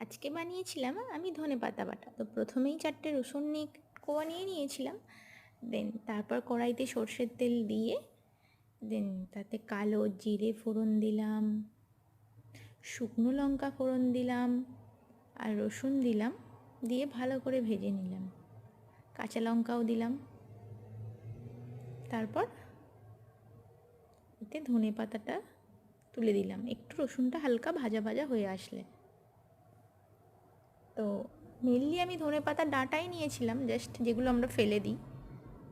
আজকে বানিয়েছিলাম আমি ধনেপাতা বাটা। তো প্রথমেই 4টে রসুন কোয়া নিয়ে নিয়েছিলাম। দেন তারপর কড়াইতে সর্ষের তেল দিয়ে দেন তাতে কালো জিরে ফোড়ন দিলাম, শুকনো লঙ্কা ফোড়ন দিলাম আর রসুন দিলাম, দিয়ে ভালো করে ভেজে নিলাম। কাঁচা লঙ্কাও দিলাম। তারপর এতে ধনেপাতাটা তুলে দিলাম একটু রসুনটা হালকা ভাজা ভাজা হয়ে আসলে। তো মেনলি আমি ধনেপাতা ডাঁটাই নিয়েছিলাম, জাস্ট যেগুলো আমরা ফেলে দিই।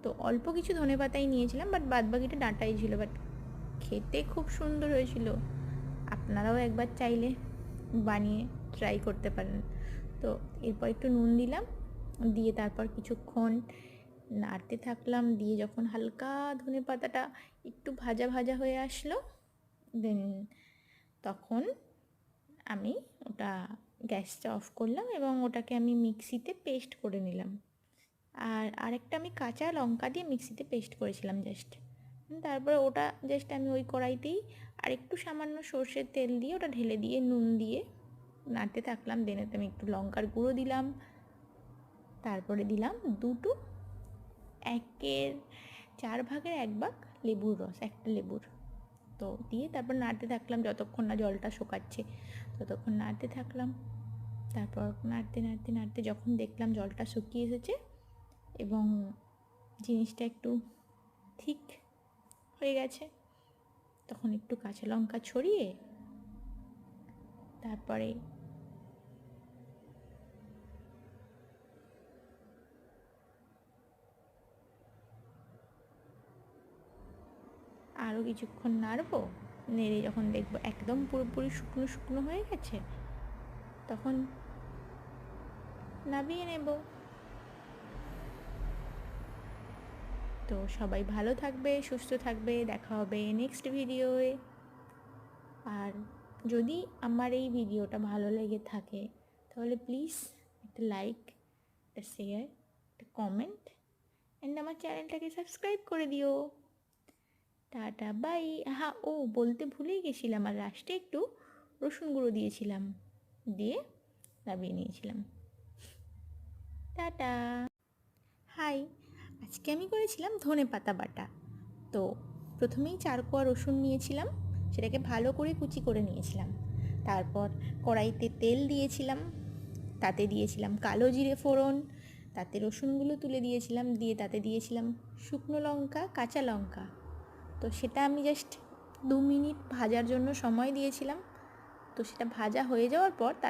তো অল্প কিছু ধনেপাতাই নিয়েছিলাম, বাট বাদবাকিটা ডাঁটাই ছিল। বাট খেতে খুব সুন্দর হয়েছিল। আপনারাও একবার চাইলে বানিয়ে ট্রাই করতে পারেন। তো এরপর একটু নুন দিলাম, দিয়ে তারপর কিছুক্ষণ নাড়তে থাকলাম। দিয়ে যখন হালকা ধনেপাতাটা একটু ভাজা ভাজা হয়ে আসলো, দেন তখন আমি ওটা গ্যাসটা অফ করলাম এবং ওটাকে আমি মিক্সিতে পেস্ট করে নিলাম। আর আরেকটা আমি কাঁচা লঙ্কা দিয়ে মিক্সিতে পেস্ট করেছিলাম জাস্ট। তারপরে ওটা জাস্ট আমি ওই কড়াইতেই আর একটু সামান্য সর্ষের তেল দিয়ে ওটা ঢেলে দিয়ে নুন দিয়ে নাড়তে থাকলাম। দেনেতে আমি একটু লঙ্কার গুঁড়ো দিলাম, তারপরে দিলাম 1/4 ভাগ লেবুর রস, একটা লেবুর। তো দিয়ে তারপর নাড়তে থাকলাম যতক্ষণ না জলটা শোকাচ্ছে, ততক্ষণ নাড়তে থাকলাম। তারপর নাড়তে নাড়তে নাড়তে যখন দেখলাম জলটা শুকিয়ে এসেছে এবং জিনিসটা একটু ঠিক হয়ে গেছে, তখন একটু কাঁচা লঙ্কা ছড়িয়ে তারপরে আরও কিছুক্ষণ নাড়বো। নেড়ে যখন দেখবো একদম পুরোপুরি শুকনো শুকনো হয়ে গেছে, তখন নামিয়ে নেব। তো সবাই ভালো থাকবে, সুস্থ থাকবে, দেখা হবে নেক্সট ভিডিওয়ে। আর যদি আমার এই ভিডিওটা ভালো লেগে থাকে তাহলে প্লিজ একটা লাইক, একটা শেয়ার, একটা কমেন্ট অ্যান্ড আমার চ্যানেলটাকে সাবস্ক্রাইব করে দিও। Tata bye. হ্যাঁ, বলতে ভুলেই গেছিলাম, আর লাস্টে একটু রসুন গুঁড়ো দিয়েছিলাম, দিয়ে নামিয়ে নিয়েছিলাম। টাটা। হাই, আজকে আমি করেছিলাম ধনেপাতা বাটা। তো প্রথমেই 4 কোয়া রসুন নিয়েছিলাম, সেটাকে ভালো করে কুচি করে নিয়েছিলাম। তারপর কড়াইতে তেল দিয়েছিলাম, তাতে দিয়েছিলাম কালো জিরে ফোড়ন, তাতে রসুনগুলো তুলে দিয়েছিলাম, দিয়ে তাতে দিয়েছিলাম শুকনো লঙ্কা, কাঁচা লঙ্কা। তো সেটা আমি জাস্ট 2 মিনিট ভাজার জন্য সময় দিয়েছিলাম। তো সেটা ভাজা হয়ে যাওয়ার পর